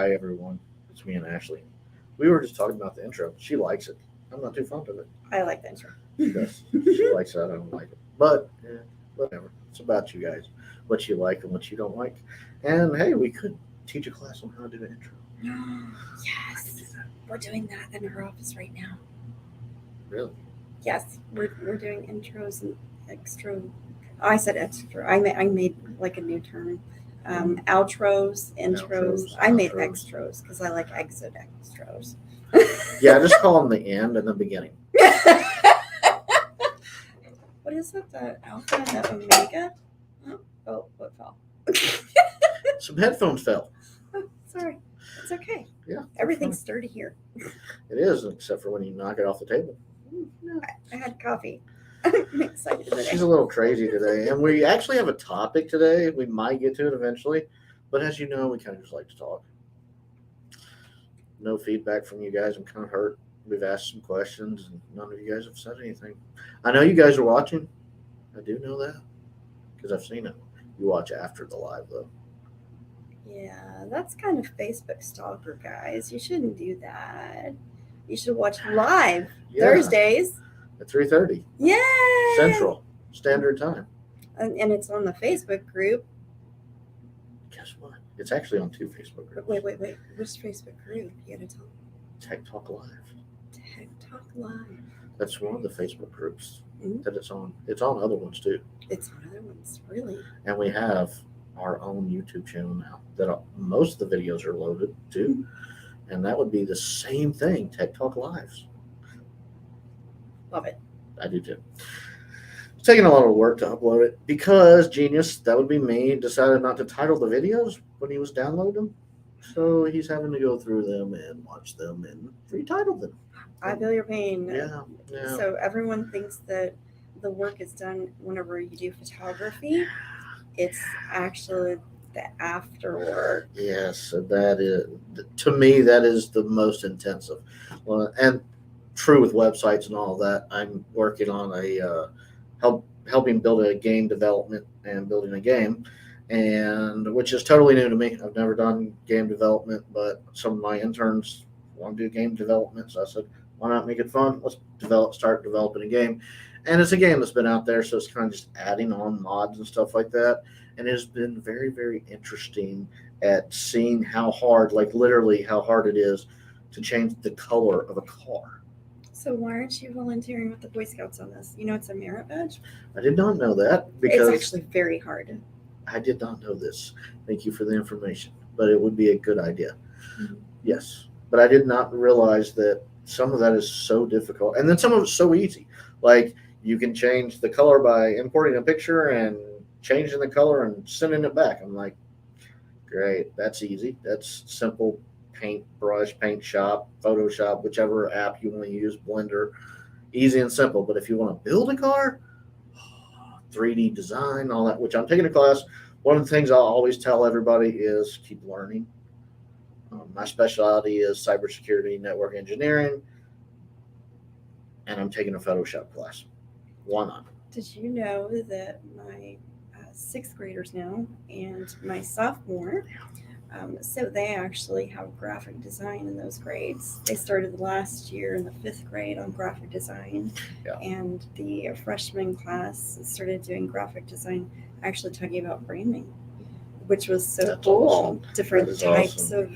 Hi, everyone. It's me and Ashley. We were just talking about the intro. She likes it. I'm not too fond of it. I like the intro. She does. She likes that. I don't like it. But, whatever. It's about you guys. What you like and what you don't like. And, hey, we could teach a class on how to do an intro. Yes, we're doing that in our office right now. Really? Yes, we're doing intros and extra. I said extra. I made like a new term. Outros, intros. Outros, I made outros. extras because I like exit extras. Yeah, just call them the end and the beginning. What is it? The alpha and the omega? Oh, what fell? Some headphones fell. Oh, sorry. It's okay. Yeah. Everything's sturdy here. It is, except for when you knock it off the table. I had coffee. I'm excited today. She's a little crazy today. And we actually have a topic today. We might get to it eventually. But as you know, we kind of just like to talk. No feedback from you guys. I'm kind of hurt. We've asked some questions, and none of you guys have said anything. I know you guys are watching. I do know that because I've seen it. You watch after the live, though. Yeah, that's kind of Facebook stalker, guys. You shouldn't do that. You should watch live Yeah. Thursdays. At 3:30 Yay! Central Standard Time. And it's on the Facebook group. Guess what? It's actually on 2 Facebook groups. Wait. Which Facebook group? You gotta tell me. Tech Talk Live. Tech Talk Live. That's one of the Facebook groups Mhm. that it's on. It's on other ones too. It's on other ones, really. And we have our own YouTube channel now that most of the videos are loaded to. And that would be the same thing, Tech Talk Lives. Love it. I do too. It's taking a lot of work to upload it because Genius, that would be me, decided not to title the videos when he was downloading them. So he's having to go through them and watch them and retitle them. I feel your pain. Yeah. So everyone thinks that the work is done whenever you do photography. It's actually the after work. Yes, that is, to me, that is the most intensive. Well, and true with websites and all that. I'm working on a helping build a game development and building a game, and which is totally new to me. I've never done game development, but some of my interns want to do game development, so I said, why not make it fun? Let's start developing a game. And it's a game that's been out there, so it's kind of just adding on mods and stuff like that. And it has been very, very interesting at seeing how hard, like literally how hard it is to change the color of a car. So why aren't you volunteering with the Boy Scouts on this? You know it's a merit badge? I did not know that because it's actually very hard. I did not know this. Thank you for the information. But it would be a good idea. Mm-hmm. Yes. But I did not realize that some of that is so difficult. And then some of it's so easy. Like you can change the color by importing a picture and changing the color and sending it back. I'm like, great, that's easy. That's simple. Paintbrush, Paint Shop, Photoshop, whichever app you want to use, Blender, easy and simple. But if you want to build a car, 3D design, all that, which I'm taking a class. One of the things I'll always tell everybody is keep learning. My specialty is cybersecurity, network engineering, and I'm taking a Photoshop class. Why not? Did you know that my 6th graders now and my sophomore, so they actually have graphic design in those grades. They started last year in the 5th grade on graphic design, and the freshman class started doing graphic design, actually talking about framing, which was so That's cool. awesome. Different types of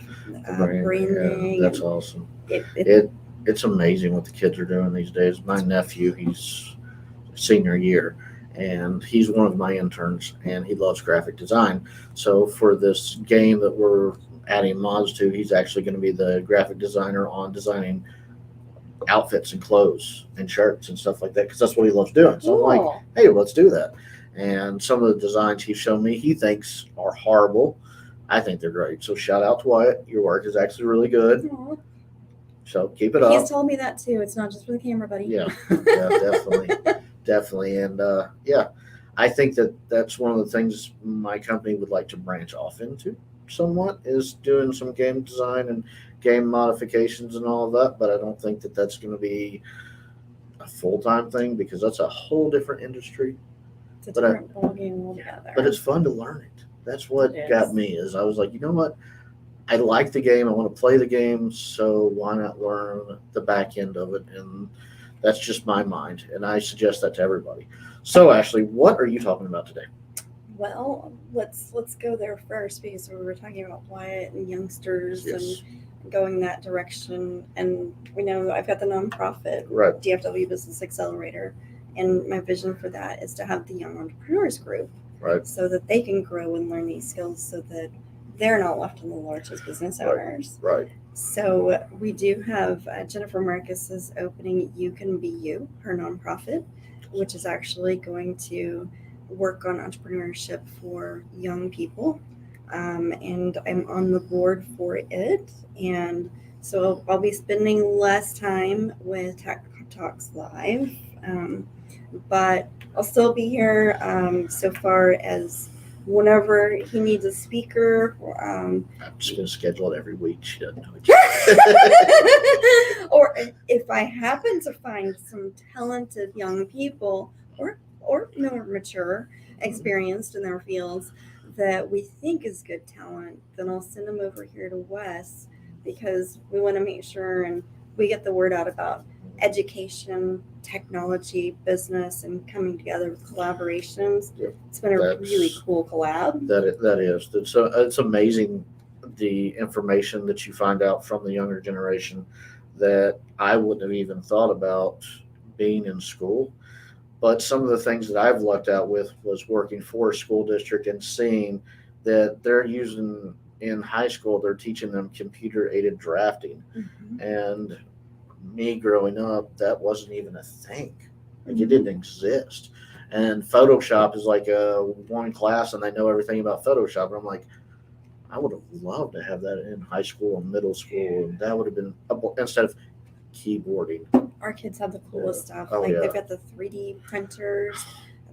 branding. Yeah, that's awesome. It's amazing what the kids are doing these days. My nephew, he's senior year, and he's one of my interns, and he loves graphic design. So for this game that we're adding mods to, he's actually going to be the graphic designer on designing outfits and clothes and shirts and stuff like that, because that's what he loves doing. So I'm like, hey, let's do that. And some of the designs he's shown me, he thinks are horrible. I think they're great. So shout out to Wyatt. Your work is actually really good. Aww. So keep it up. He's told me that too. It's not just for the camera, buddy. Yeah, definitely. Definitely. And I think that that's one of the things my company would like to branch off into somewhat, is doing some game design and game modifications and all of that. But I don't think that that's going to be a full-time thing, because that's a whole different industry. It's a different ballgame altogether. But it's fun to learn it. That's what got me, is I was like, you know what? I like the game. I want to play the game. So why not learn the back end of it? And that's just my mind. And I suggest that to everybody. So Ashley, what are you talking about today? Well, let's go there first because we were talking about Wyatt and youngsters Yes. and going that direction. And we know I've got the nonprofit Right. DFW Business Accelerator, and my vision for that is to have the young entrepreneurs group, Right. so that they can grow and learn these skills, so that they're not left in the lurch as business Right. owners. Right. So we do have Jennifer Marcus is opening You Can Be You, her nonprofit, which is actually going to work on entrepreneurship for young people. And I'm on the board for it. And so I'll be spending less time with Tech Talks Live, but I'll still be here so far as whenever he needs a speaker. I'm just going to schedule it every week. She doesn't know Or if I happen to find some talented young people or more mature, experienced in their fields that we think is good talent, then I'll send them over here to Wes, because we want to make sure and we get the word out about education, technology, business, and coming together with collaborations. Yep. It's been a That's- really cool collab. That is. It's amazing the information that you find out from the younger generation that I wouldn't have even thought about being in school. But some of the things that I've lucked out with was working for a school district and seeing that they're using in high school, they're teaching them computer aided drafting. Mhm. And me growing up, that wasn't even a thing. Like it didn't exist. And Photoshop is like a one class and they know everything about Photoshop. And I'm like, I would have loved to have that in high school and middle school. And that would have been instead of keyboarding. Our kids have the coolest stuff. Oh, like yeah. they've got the 3D printers.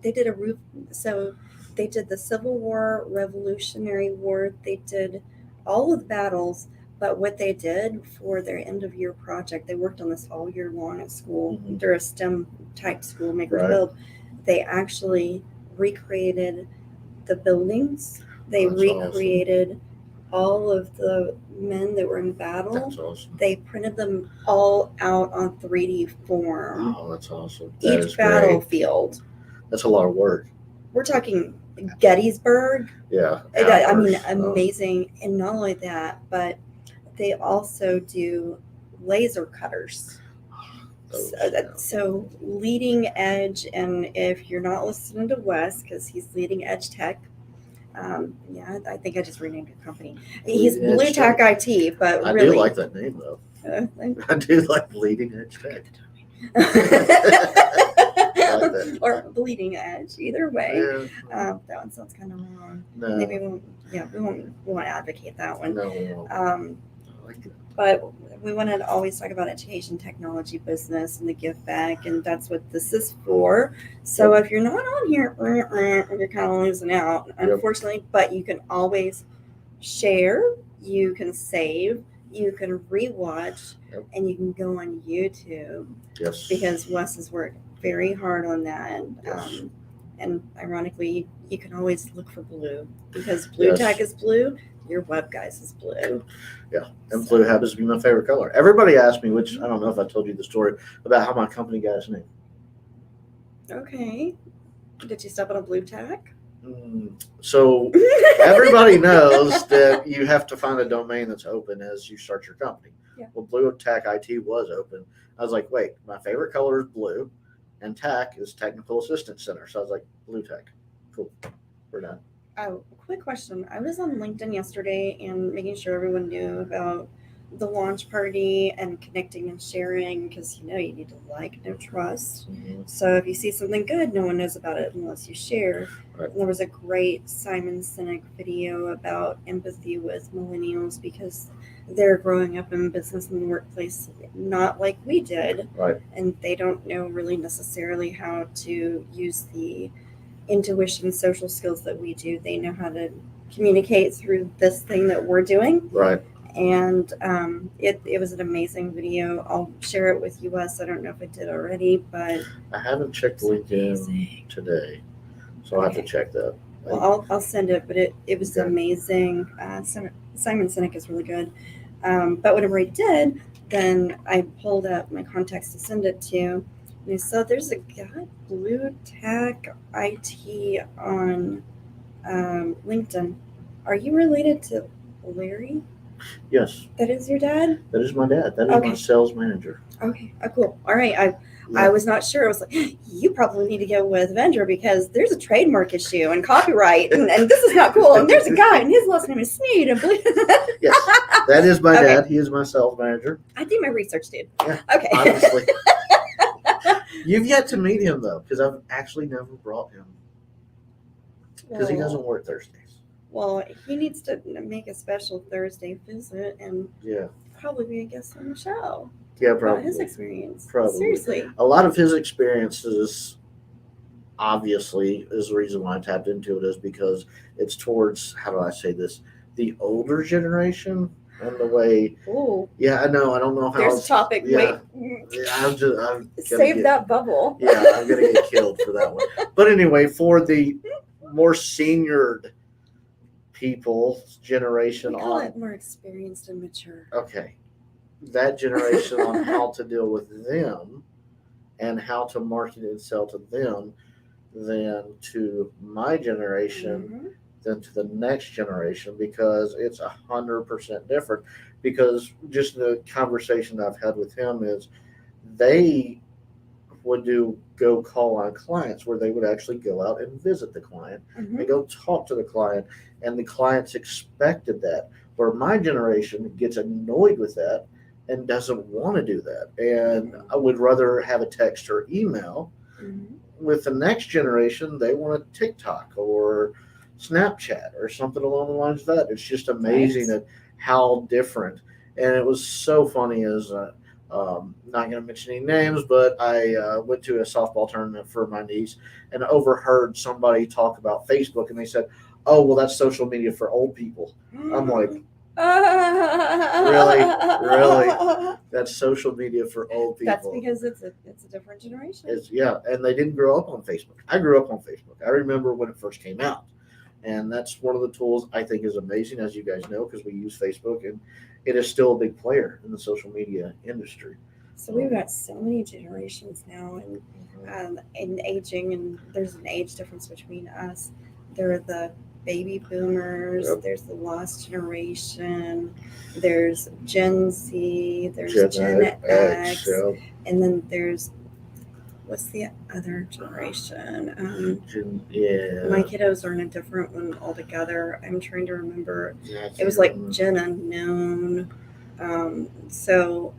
They did a roof. So they did the Civil War, Revolutionary War. They did all of the battles. But what they did for their end of year project, they worked on this all year long at school. Mhm. They're a STEM type school, Makers Right. Build. They actually recreated the buildings. They That's awesome. recreated all of the men that were in battle. That's awesome. They printed them all out on 3D form. Oh, that's awesome. That is Each great. battlefield. That's a lot of work. We're talking Gettysburg. Yeah. I mean, hours. amazing. And not only that, but they also do laser cutters. So leading edge, and if you're not listening to Wes, because he's leading edge tech, yeah, I think I just renamed your company. He's Leading Blue Edge Tech IT, but I really, do like that name though. I do like Leading Edge Tech. that. or bleeding edge. Either way, Yeah. that one sounds kind of wrong. No. Maybe we won't advocate that one. No. No. I like it. But we want to always talk about education, technology, business, and the give back, and that's what this is for. So if you're not on here, you're kind of losing out, unfortunately. But you can always share, you can save, you can rewatch, and you can go on YouTube. Yes. Because Wes has worked very hard on that. Yes. And ironically, you can always look for blue, because Blue Yes. Tech is blue. Your web guys is blue. Yeah, and blue happens to be my favorite color. Everybody asked me, which I don't know if I told you the story about how my company got its name. Okay. Did you step on a blue tack? So everybody knows that you have to find a domain that's open as you start your company. Yeah. Well, Blue Tack IT was open. I was like, wait, my favorite color is blue, and TAC is Technical Assistance Center. So I was like, Blue Tech. Cool. We're done. Oh, quick question. I was on LinkedIn yesterday and making sure everyone knew about the launch party and connecting and sharing, because you need to like, know, trust. So if you see something good, no one knows about it unless you share. Right. And there was a great Simon Sinek video about empathy with millennials, because they're growing up in business and the workplace not like we did. Right. And they don't know really necessarily how to use the intuition, social skills that we do. They know how to communicate through this thing that we're doing. Right. And it was an amazing video. I'll share it with you, Wes. I don't know if I did already, but I haven't checked LinkedIn today, so I'll have to check that. Well, I'll send it, but it was Okay. amazing. Simon Sinek is really good. But whenever I did, then I pulled up my contacts to send it to. And I saw there's a guy, Blue Tech IT on LinkedIn. Are you related to Larry? Yes, That is your dad? that is my dad. That is my Okay. sales manager. Okay, cool. All right. I Yeah. was not sure. I was like, you probably need to go with Vendor because there's a trademark issue and copyright, and this is not cool. And there's a guy, and his last name is Sneed. And Yes, that is my Okay. dad. He is my sales manager. I did my research, dude. Yeah, Okay. honestly. You've yet to meet him though, because I've actually never brought him because he doesn't work Thursdays. Well, he needs to make a special Thursday visit and Yeah, probably be a guest on the show yeah, about his probably. experience. Probably. Seriously. A lot of his experiences, obviously, is the reason why I tapped into it is because it's towards, how do I say this, the older generation and the way. Ooh, Yeah, I know. I don't know how. there's a else- topic. Yeah, Wait. yeah, I'm gonna Save get- that bubble. Yeah, I'm gonna get killed for that one. But anyway, for the more seniored people generation We call on, it more experienced and mature. okay, that generation on how to deal with them and how to market and sell to them, than to my generation, Mhm. than to the next generation, because it's 100% different. Because just the conversation I've had with him is they would go call on clients where they would actually go out and visit the client Mhm. and go talk to the client, and the clients expected that, where my generation gets annoyed with that and doesn't want to do that, and I would rather have a text or email. Mhm. With the next generation, they want a TikTok or Snapchat or something along the lines of that. It's just amazing Right. at how different. And it was so funny as not going to mention any names, but I went to a softball tournament for my niece and overheard somebody talk about Facebook, and they said, "Oh, well, that's social media for old people." I'm like, really? That's social media for old people. That's because it's a different generation. Yeah, and they didn't grow up on Facebook. I grew up on Facebook. I remember when it first came out, and that's one of the tools I think is amazing, as you guys know, because we use Facebook, and it is still a big player in the social media industry. So we've got so many generations now, and aging, and there's an age difference between us. There are the baby boomers. Yep. There's the lost generation. There's Gen Z. There's Gen Gen X, X, yeah. and then there's what's the other generation? Yeah. My kiddos are in a different one altogether. I'm trying to remember. Yeah, I It was can't like remember. Gen Unknown. So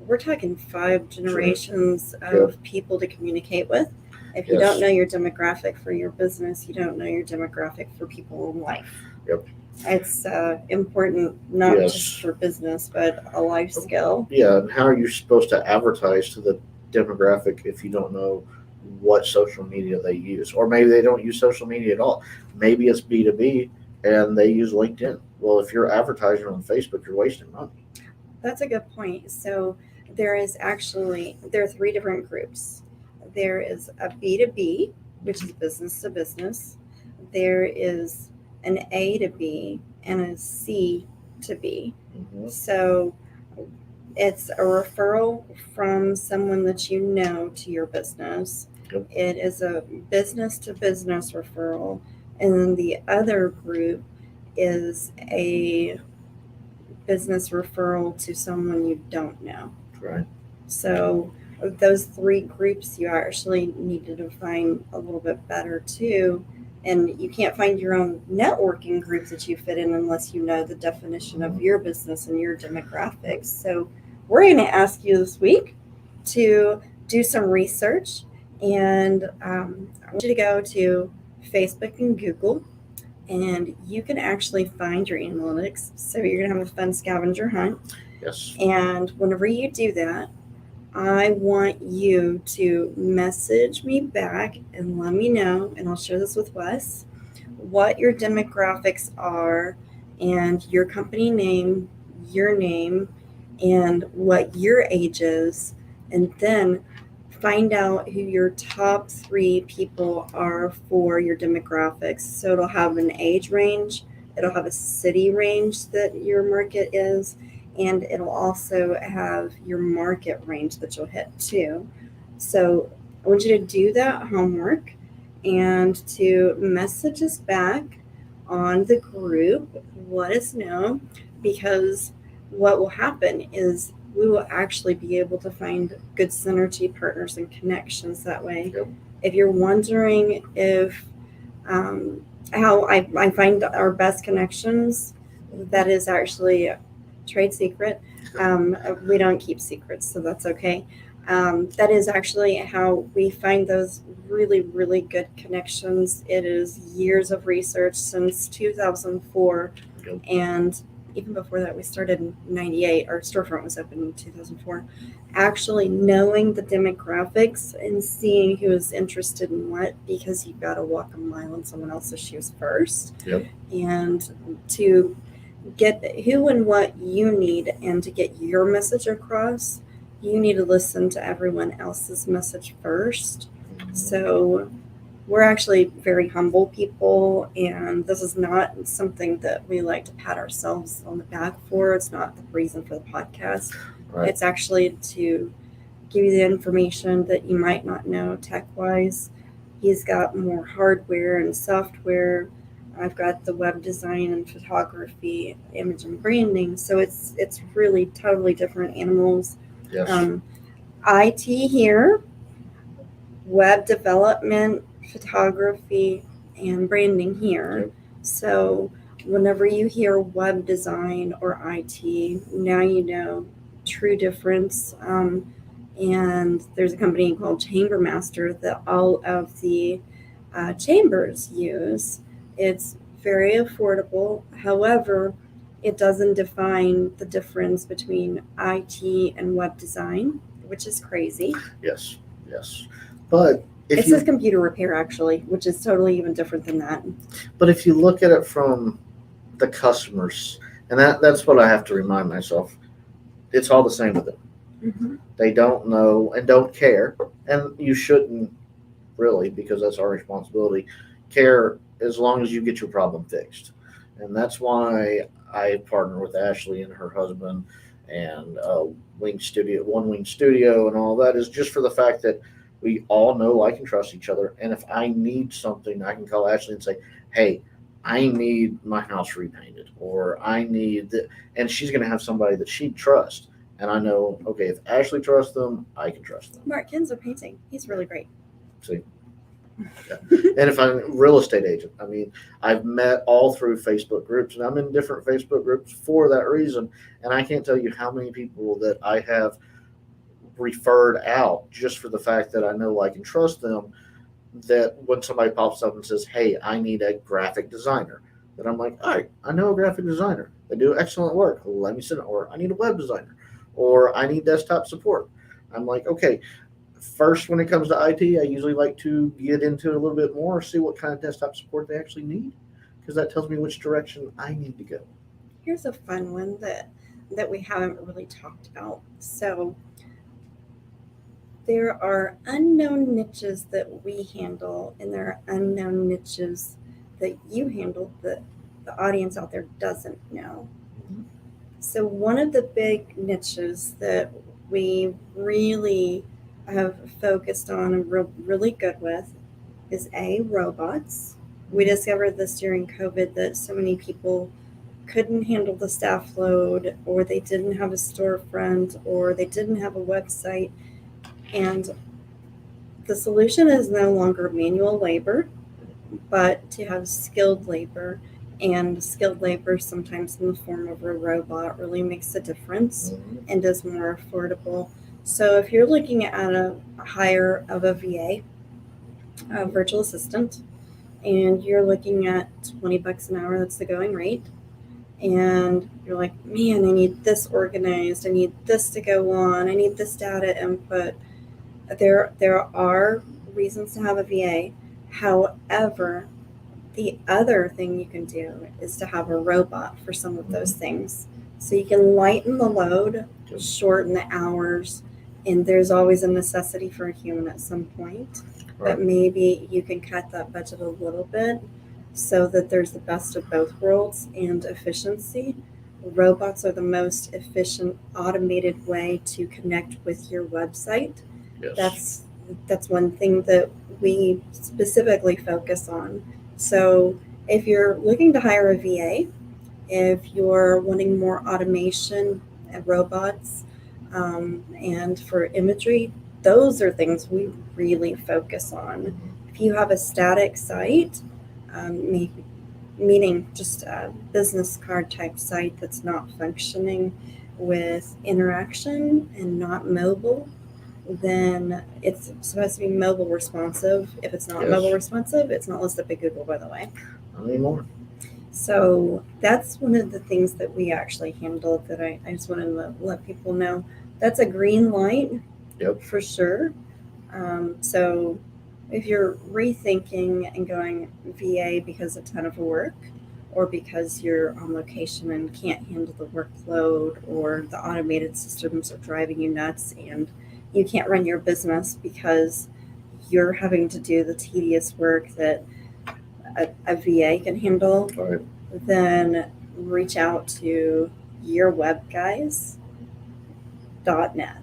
we're talking 5 generations of people to communicate with. If you Yes. don't know your demographic for your business, you don't know your demographic for people in life. Yep. It's important, not Yes. just for business, but a life skill. Yeah, and how are you supposed to advertise to the demographic if you don't know what social media they use? Or maybe they don't use social media at all. Maybe it's B2B and they use LinkedIn. Well, if you're advertising on Facebook, you're wasting money. That's a good point. So there are 3 different groups. There is a B2B, which is business to business. There is an A to B and a C to B. Mm-hmm. So it's a referral from someone that you know to your business. Yep. It is a business to business referral. And then the other group is a business referral to someone you don't know. Right. So those 3 groups you actually need to define a little bit better too. And you can't find your own networking groups that you fit in unless you know the definition of your business and your demographics. So we're going to ask you this week to do some research, and I want you to go to Facebook and Google, and you can actually find your analytics. So you're going to have a fun scavenger hunt. Yes. And whenever you do that, I want you to message me back and let me know, and I'll share this with Wes, what your demographics are and your company name, your name, and what your age is. And then find out who your top 3 people are for your demographics. So it'll have an age range, it'll have a city range that your market is, and it'll also have your market range that you'll hit too. So I want you to do that homework and to message us back on the group, let us know, because what will happen is we will actually be able to find good synergy partners and connections that way. Yep. If you're wondering if how I find our best connections, that is actually a trade secret. We don't keep secrets, so that's okay. That is actually how we find those really, really good connections. It is years of research since 2004. Yep. And even before that, we started in 98. Our storefront was open in 2004. Actually knowing the demographics and seeing who is interested in what, because you've got to walk a mile in someone else's shoes first. Yep. And to get who and what you need and to get your message across, you need to listen to everyone else's message first. So we're actually very humble people, and this is not something that we like to pat ourselves on the back for. It's not the reason for the podcast. Right. It's actually to give you the information that you might not know tech-wise. He's got more hardware and software. I've got the web design and photography, image and branding. So it's really totally different animals. Yes. IT here, web development, photography, and branding here. Yep. So whenever you hear web design or IT, now you know true difference. And there's a company called Chambermaster that all of the chambers use. It's very affordable. However, it doesn't define the difference between IT and web design, which is crazy. Yes. Yes. But It if you says computer repair, actually, which is totally even different than that. But if you look at it from the customers, and that's what I have to remind myself, it's all the same with them. Mm-hmm. They don't know and don't care, and you shouldn't really, because that's our responsibility. Care as long as you get your problem fixed, and that's why I partner with Ashley and her husband and One Wing Studio, and all that is just for the fact that we all know, like, and trust each other. And if I need something, I can call Ashley and say, "Hey, I need my house repainted," or "I need that," and she's going to have somebody that she trusts. And I know, okay, if Ashley trusts them, I can trust them. Mark Kinzer painting. He's really great. See. Yeah. And if I'm a real estate agent, I mean, I've met all through Facebook groups, and I'm in different Facebook groups for that reason. And I can't tell you how many people that I have referred out just for the fact that I know, like, and trust them, that when somebody pops up and says, "Hey, I need a graphic designer," then I'm like, "All right, I know a graphic designer. They do excellent work. Let me send it." Or, "I need a web designer," or, "I need desktop support." I'm like, okay, first, when it comes to IT, I usually like to get into it a little bit more, see what kind of desktop support they actually need, because that tells me which direction I need to go. Here's a fun one that we haven't really talked about. So there are unknown niches that we handle, and there are unknown niches that you handle that the audience out there doesn't know. Mm-hmm. So one of the big niches that we really have focused on and really good with is robots. We discovered this during COVID, that so many people couldn't handle the staff load, or they didn't have a storefront, or they didn't have a website. And the solution is no longer manual labor, but to have skilled labor. And skilled labor, sometimes in the form of a robot, really makes a difference and is more affordable. So if you're looking at a hire of a VA, a virtual assistant, and you're looking at $20 an hour, that's the going rate, and you're like, "Man, I need this organized, I need this to go on, I need this data input," there are reasons to have a VA. However, the other thing you can do is to have a robot for some of those things. So you can lighten the load, shorten the hours, And there's always a necessity for a human at some point. Right. But maybe you can cut that budget a little bit so that there's the best of both worlds and efficiency. Robots are the most efficient, automated way to connect with your website. Yes. That's one thing that we specifically focus on. So if you're looking to hire a VA, if you're wanting more automation and robots, and for imagery, those are things we really focus on. If you have a static site, meaning just a business card type site that's not functioning with interaction and not mobile, then it's supposed to be mobile responsive. If it's not Yes. mobile responsive, it's not listed by Google, by the way. Not anymore. So that's one of the things that we actually handle that I just want to let people know. That's a green light. Yep. For sure. So if you're rethinking and going VA because a ton of work, or because you're on location and can't handle the workload, or the automated systems are driving you nuts and you can't run your business because you're having to do the tedious work that a VA can handle, Right. then reach out to yourwebguys.net.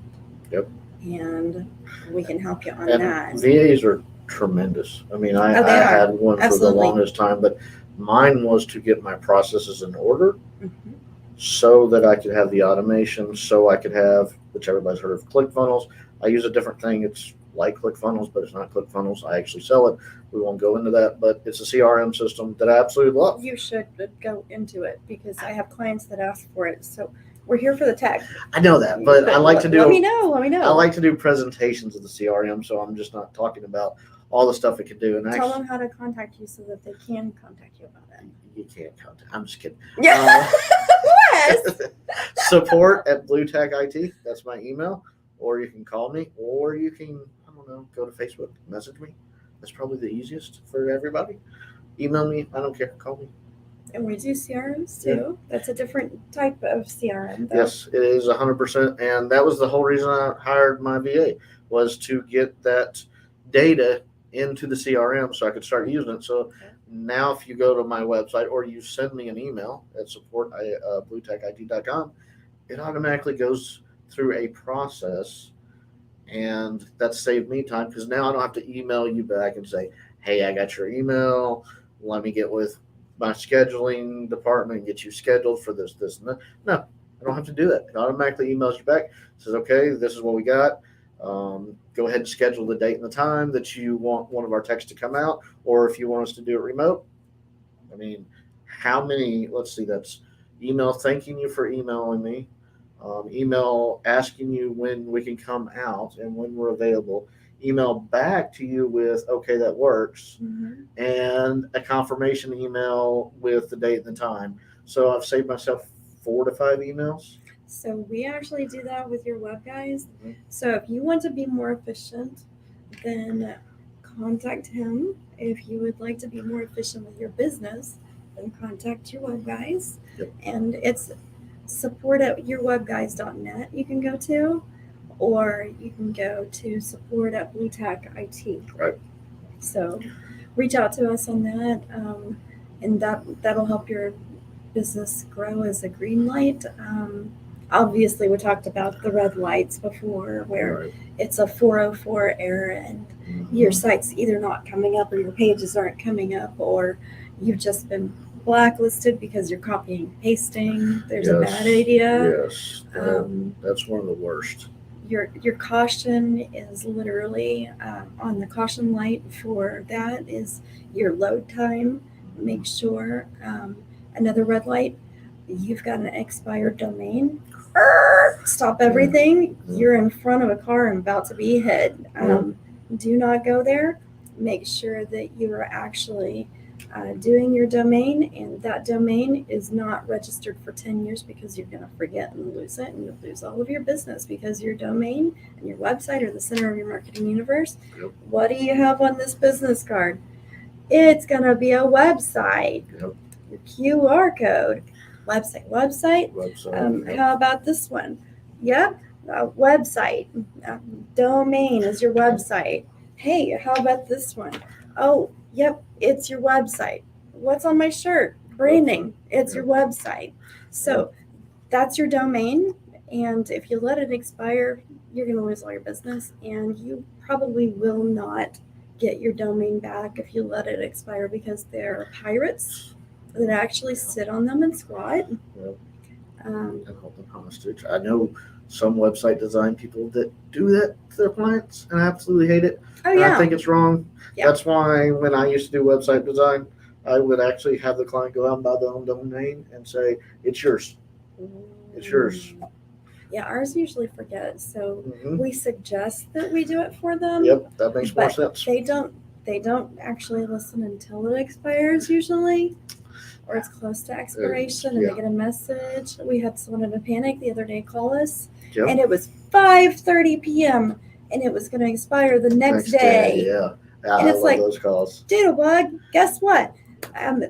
Yep. And we can help you on And that. VAs are tremendous. I mean, I Oh, they are. had one for Absolutely. the longest time, but mine was to get my processes in order Mhm. so that I could have the automation, so I could have, which everybody's heard of, ClickFunnels. I use a different thing. It's like ClickFunnels, but it's not ClickFunnels. I actually sell it. We won't go into that, but it's a CRM system that I absolutely love. You should go into it because I have clients that ask for it. So we're here for the tech. I know that, but I like to Let me do know. Let me know. I like to do presentations of the CRM, so I'm just not talking about all the stuff it can do. And Tell actually, them how to contact you so that they can contact you about it. you can't contact. I'm just kidding. Yeah. Yes. Support at Blue Tech IT. That's my email. Or you can call me, or you can, I don't know, go to Facebook, message me. That's probably the easiest for everybody. Email me. I don't care. Call me. And we do CRMs too. That's a different type of CRM, though. Yes, it is 100%. And that was the whole reason I hired my VA, was to get that data into the CRM so I could start using it. So now if you go to my website or you send me an email at support@bluetechit.com, it automatically goes through a process, and that saved me time because now I don't have to email you back and say, hey, I got your email. Let me get with my scheduling department and get you scheduled for this, and that. No, I don't have to do that. It automatically emails you back, says, okay, this is what we got. Go ahead and schedule the date and the time that you want one of our techs to come out, or if you want us to do it remote. I mean, how many, let's see, that's email thanking you for emailing me, email asking you when we can come out and when we're available, email back to you with, okay, that works, Mhm. and a confirmation email with the date and the time. So I've saved myself 4 to 5 emails. So we actually do that with your web guys. Mhm. So if you want to be more efficient, then contact him. If you would like to be more efficient with your business, then contact your web guys. Yep. And it's support at yourwebguys.net you can go to, or you can go to support at Blue Tech IT. Right. So reach out to us on that, and that'll help your business grow as a green light. Obviously, we talked about the red lights before, where Right. it's a 404 error and your site's either not coming up or your pages aren't coming up, or you've just been blacklisted because you're copying and pasting. There's a bad idea. Yes, that's one of the worst. Your caution is literally on the caution light for that is your load time. Make sure another red light, you've got an expired domain. Stop everything. You're in front of a car and about to be hit. Do not go there. Make sure that you are actually doing your domain, and that domain is not registered for 10 years because you're going to forget and lose it, and you'll lose all of your business because your domain and your website are the center of your marketing universe. Yep. What do you have on this business card? It's going to be a website. Yep. Your QR code. Website. Website. Yep. How about this one? Yep. Website, domain is your website. Hey, how about this one? Oh, yep, it's your website. What's on my shirt? Branding, it's your website. So that's your domain. And if you let it expire, you're going to lose all your business. And you probably will not get your domain back if you let it expire, because there are pirates that actually sit on them and squat. Yep. Um, And hold them hostage. I know some website design people that do that to their clients, and I absolutely hate it. oh, And yeah. I think it's wrong. Yeah. That's why when I used to do website design, I would actually have the client go out and buy their own domain and say, "It's yours. It's yours." Yeah, ours usually forget. So Mhm. we suggest that we do it for them. Yep, that makes more But sense. they don't actually listen until it expires usually, or it's close to expiration, and yeah. they get a message. We had someone in a panic the other day call us, Yep. and it was 5:30 p.m. and it was going to expire the next day. Yeah. And I it's love like, those calls. Doodlebug, guess what?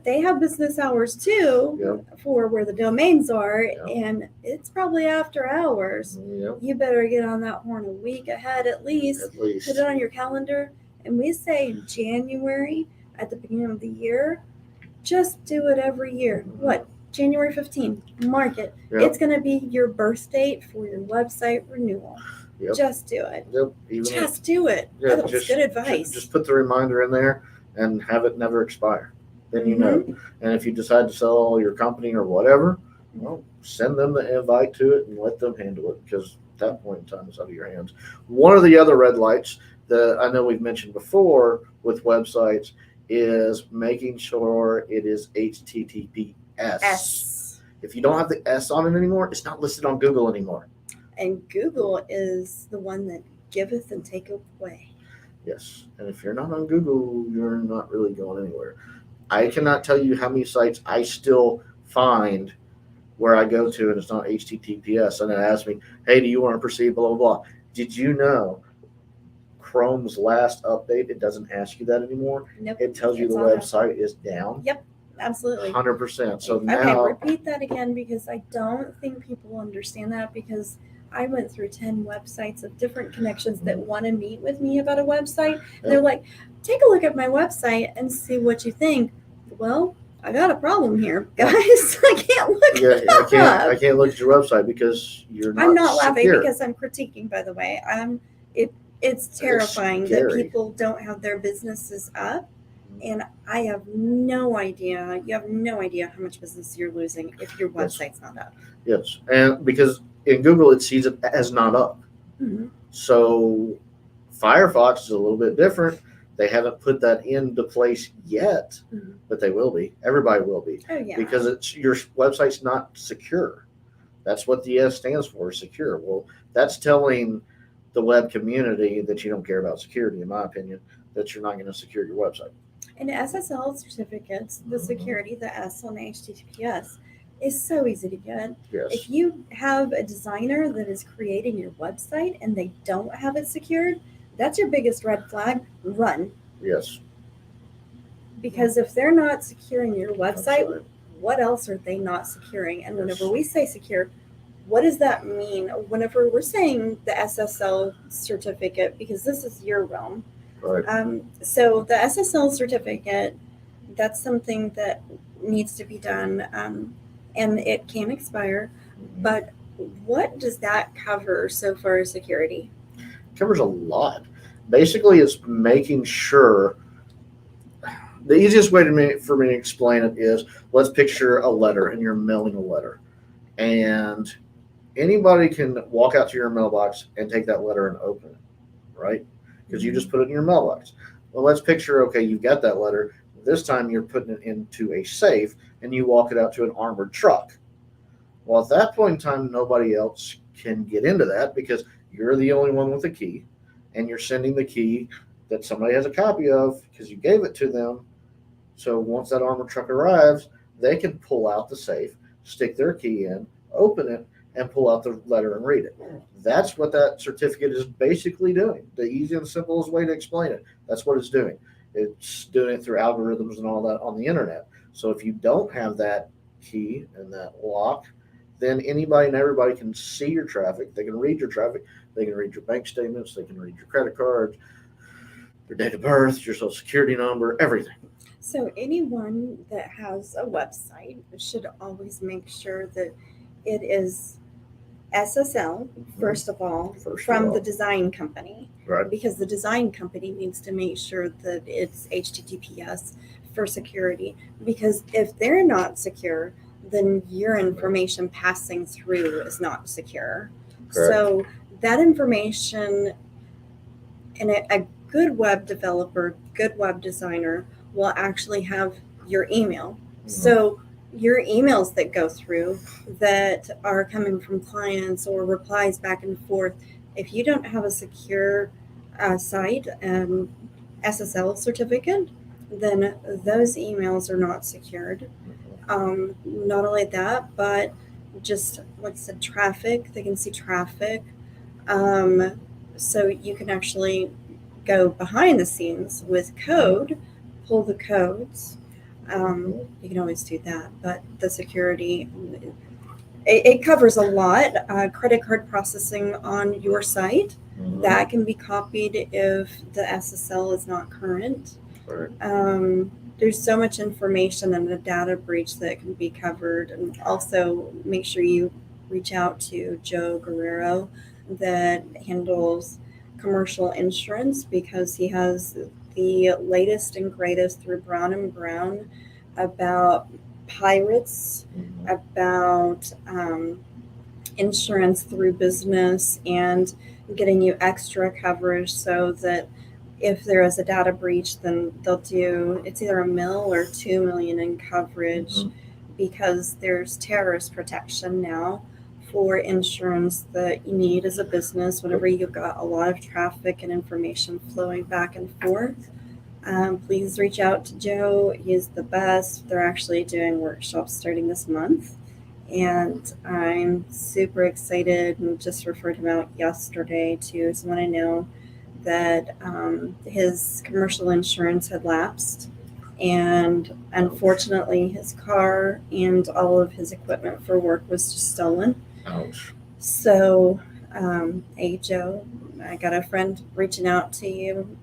They have business hours too Yep. for where the domains are, Yep. and it's probably after hours. Yep. You better get on that horn a week ahead at least. At least. Put it on your calendar. And we say January at the beginning of the year. Just do it every year. What? January 15th. Mark it. Yep. It's going to be your birth date for your website renewal. Yep. Just do it. Yep. Even Just do it. Yeah, That was good advice. Just put the reminder in there and have it never expire. Then you know. And if you decide to sell your company or whatever, well, send them the invite to it and let them handle it, because at that point in time it's out of your hands. One of the other red lights that I know we've mentioned before with websites is making sure it is HTTPS. S. If you don't have the S on it anymore, it's not listed on Google anymore. And Google is the one that giveth and taketh away. Yes. And if you're not on Google, you're not really going anywhere. I cannot tell you how many sites I still find where I go to and it's not HTTPS, and it asks me, "Hey, do you want to proceed?" Blah blah blah. Did you know Chrome's last update, it doesn't ask you that anymore? Nope. It tells you It's the on there. website is down. Yep, absolutely. 100%. So Okay, now, repeat that again, because I don't think people understand that, because I went through 10 websites of different connections that want to meet with me about a website. And they're like, take a look at my website and see what you think. Well, I got a problem here, guys. I can't look it up. I can't look at your website because you're not I'm not laughing secure. because I'm critiquing, by the way. It's terrifying that scary. people don't have their businesses up, and I have no idea. You have no idea how much business you're losing if your website's not up. Yes, and because in Google it sees it as not up. Mm-hmm. So Firefox is a little bit different. They haven't put that into place yet, Mhm. but they will be. Everybody will be, Oh yeah. because it's your website's not secure. That's what the S stands for, secure. Well, that's telling the web community that you don't care about security, in my opinion, that you're not going to secure your website. And SSL certificates, the security, the S on HTTPS, is so easy to get. Yes. If you have a designer that is creating your website and they don't have it secured, that's your biggest red flag. Run. Yes. Because if they're not securing your website, Absolutely. what else are they not securing? And whenever Yes. we say secure, what does that mean? Whenever we're saying the SSL certificate, because this is your realm. Right. So the SSL certificate, that's something that needs to be done, and it can expire. But what does that cover so far as security? It covers a lot. Basically, it's making sure. The easiest way for me to explain it is, let's picture a letter and you're mailing a letter, and anybody can walk out to your mailbox and take that letter and open it, right? Because you just put it in your mailbox. Well, let's picture, okay, you've got that letter. This time you're putting it into a safe and you walk it out to an armored truck. Well, at that point in time, nobody else can get into that because you're the only one with a key, and you're sending the key that somebody has a copy of because you gave it to them. So once that armored truck arrives, they can pull out the safe, stick their key in, open it, and pull out the letter and read it. That's what that certificate is basically doing. The easy and simplest way to explain it. That's what it's doing. It's doing it through algorithms and all that on the internet. So if you don't have that key and that lock, then anybody and everybody can see your traffic. They can read your traffic. They can read your bank statements. They can read your credit cards, your date of birth, your social security number, everything. So anyone that has a website should always make sure that it is SSL, first of all, First of from all. the design company. Right. Because the design company needs to make sure that it's HTTPS for security. Because if they're not secure, then your information passing through is not secure. Correct. So that information, and a good web developer, good web designer will actually have your email. So your emails that go through that are coming from clients or replies back and forth, if you don't have a secure site SSL certificate, then those emails are not secured. Not only that, but just like I said, traffic. They can see traffic. So you can actually go behind the scenes with code, pull the codes. You can always do that, but the security, it covers a lot. Credit card processing on your site, that can be copied if the SSL is not current. Right. There's so much information and a data breach that can be covered. And also make sure you reach out to Joe Guerrero that handles commercial insurance, because he has the latest and greatest through Brown and Brown about pirates, about insurance through business, and getting you extra coverage so that if there is a data breach, then they'll do, it's either $1 million or $2 million in coverage, because there's terrorist protection now for insurance that you need as a business whenever you've got a lot of traffic and information flowing back and forth. Please reach out to Joe. He's the best. They're actually doing workshops starting this month, and I'm super excited and just referred him out yesterday to someone I know that his commercial insurance had lapsed, and unfortunately his car and all of his equipment for work was just stolen. Ouch. So, hey Joe, I got a friend reaching out to you,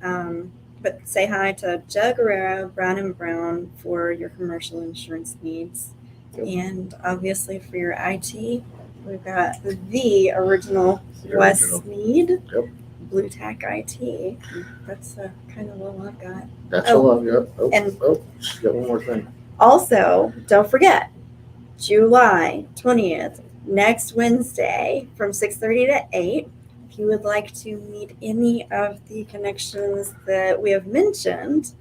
but say hi to Joe Guerrero, Brown and Brown, for your commercial insurance needs. Yep. And obviously for your IT, we've got the original The Wes original. Sneed, Yep. Blue Tack IT. That's kind of all I've got. That's all I've got. And- Just got one more thing. Also, don't forget, July 20th, next Wednesday from 6:30 to 8. If you would like to meet any of the connections that we have mentioned,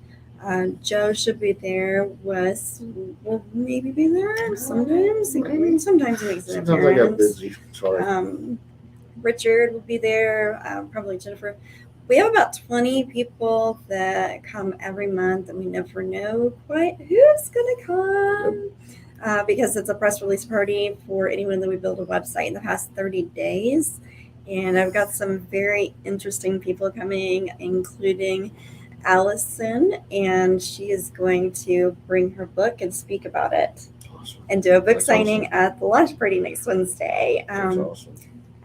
Joe should be there. Wes will maybe be there sometimes. Sometimes he makes an Sometimes I got appearance. busy. Sorry. Richard will be there, probably Jennifer. We have about 20 people that come every month, and we never know quite who's going to come, because it's a press release party for anyone that we build a website in the past 30 days. And I've got some very interesting people coming, including Allison, and she is going to bring her book and speak about it Awesome. and do a book That's signing awesome. at the launch party next Wednesday. That's awesome.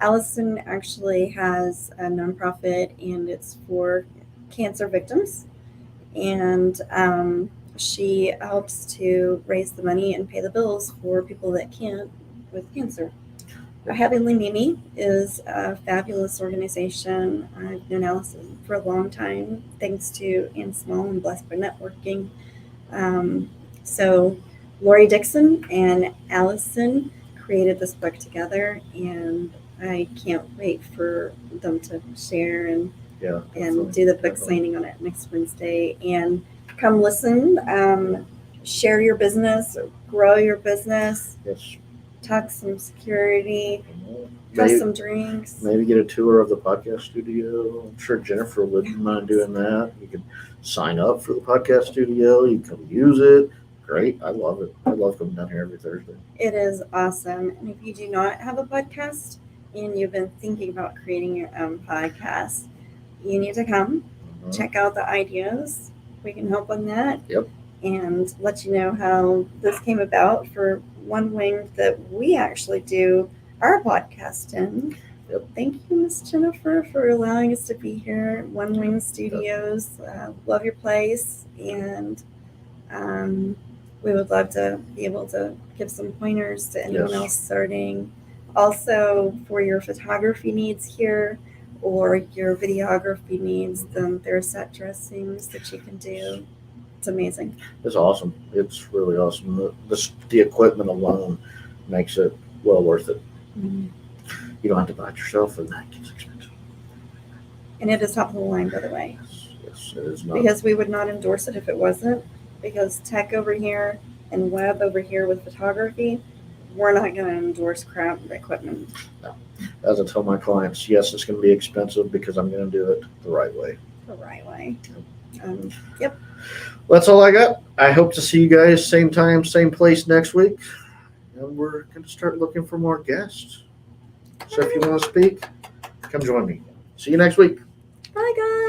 Allison actually has a nonprofit, and it's for cancer victims. And she helps to raise the money and pay the bills for people that can't with cancer. Heavenly Mimi is a fabulous organization. I've known Allison for a long time, thanks to Ann Small and Blessed by Networking. So Lori Dixon and Allison created this book together, and I can't wait for them to share and do the book signing on it next Wednesday. And come listen, share your business, grow your business, Yes. talk some security, have Maybe, some drinks. maybe get a tour of the podcast studio. I'm sure Jennifer wouldn't mind doing that. You can sign up for the podcast studio. You can come use it. Great. I love it. I love coming down here every Thursday. It is awesome. And if you do not have a podcast and you've been thinking about creating your own podcast, you need to come check out the ideas. We can help on that. Yep. and let you know how this came about for One Wing that we actually do our podcast in. Yep. Thank you, Miss Jennifer, for allowing us to be here at One Wing Studios. Love your place, and we would love to be able to give some pointers to anyone Yes. else starting. Also, for your photography needs here or your videography needs, then there are set dressings that you can do. It's amazing. It's awesome. It's really awesome. The equipment alone makes it well worth it. You don't have to buy it yourself, and that gets expensive. And it is top of the line, by the way, Yes, it is not. because we would not endorse it if it wasn't. Because tech over here and web over here with photography, we're not going to endorse crap equipment. As I tell my clients, yes, it's going to be expensive because I'm going to do it the right way. The right way. Yep. Well, that's all I got. I hope to see you guys same time, same place next week. And we're going to start looking for more guests. So if you want to speak, come join me. See you next week. Bye, guys.